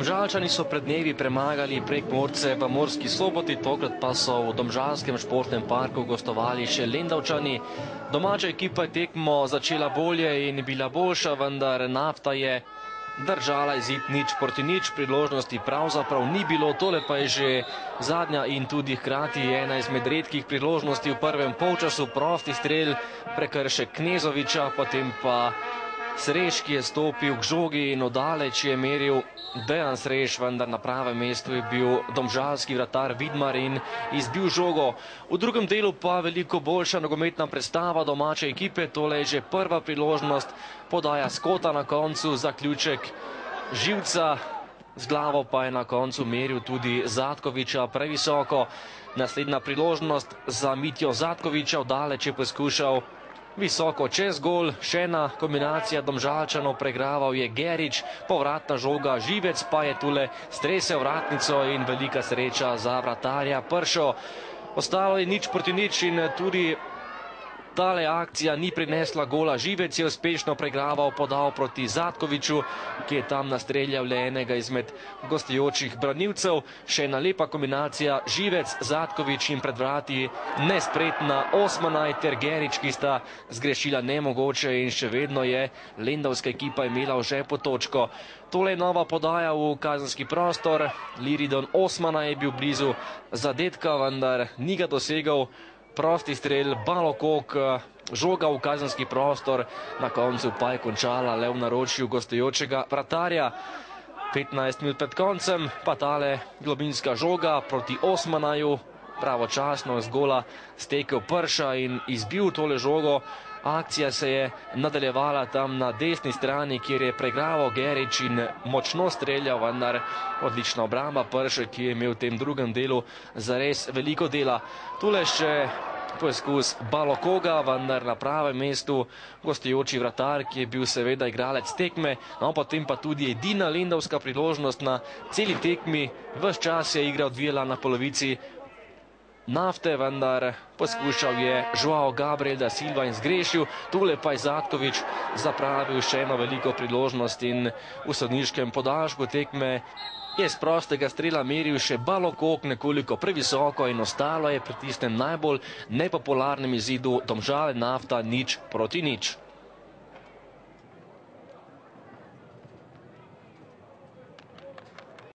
Domžalčani so pred dnevi premagali Prekmurce v Murski Soboti, tokrat pa so v domžalskem športnem parku gostovali še Lendavčani. Domača ekipa je tekmo začela bolje in bila boljša, vendar Nafta je držala izid 0:0, priložnosti pravzaprav ni bilo, tole pa je že zadnja in tudi hkrati ena izmed redkih priložnosti v prvem polčasu, prosti strel, prekršek Knezoviča, potem pa Srež, ki je stopil k žogi in oddaleč je meril Dejan Srež, vendar na pravem mestu je bil domžalski vratar Vidmar in izbil žogo. V drugem delu pa veliko boljša nogometna predstava domače ekipe, tole je že prva priložnost, podaja Skota na koncu, zaključek Živca, z glavo pa je na koncu meril tudi Zatkoviča previsoko. Naslednja priložnost za Mitjo Zatkoviča, oddaleč je poskušal visoko čez gol, še ena kombinacija Domžalčanov, pregraval je Gerič, povratna žoga, Živec pa je tule stresel vratnico in velika sreča za vratarja Pršo. Ostalo je 0:0 in tudi tale akcija ni prinesla gola. Živec je uspešno pregraval, podal proti Zatkoviču, ki je tam nastreljal le enega izmed gostujočih branilcev. Še ena lepa kombinacija, Živec, Zatkovič in pred vrati nespretna Osmanaj ter Gerič, ki sta zgrešila nemogoče in še vedno je lendavska ekipa imela v žepu točko. Tole je nova podaja v kazenski prostor, Liridon Osmanaj je bil blizu zadetka, vendar ni ga dosegal. Prosti strel, Balokok, žoga v kazenski prostor, na koncu pa je končala le v naročju gostujočega vratarja. 15 minut pred koncem pa tale globinska žoga proti Osmanaju, pravočasno z gola stekel Prša in izbil tole žogo. Akcija se je nadaljevala tam na desni strani, kjer je pregraval Gerič in močno streljal, vendar odlična obramba Prše, ki je imel v tem drugem delu zares veliko dela. Tule še poskus Balokoga, vendar na pravem mestu gostujoči vratar, ki je bil seveda igralec tekme, no potem pa tudi edina lendavska priložnost na celi tekmi. Ves čas je igra odvijala na polovici Nafte, vendar poskušal je Joao Gabriel da Silva in zgrešil, tule pa je Zatkovič zapravil še eno veliko priložnost in v sodniškem podaljšku tekme je z prostega strela meril še Balokok nekoliko previsoko in ostalo je pri tistem najbolj nepopularnem izidu Domžale Nafta 0:0.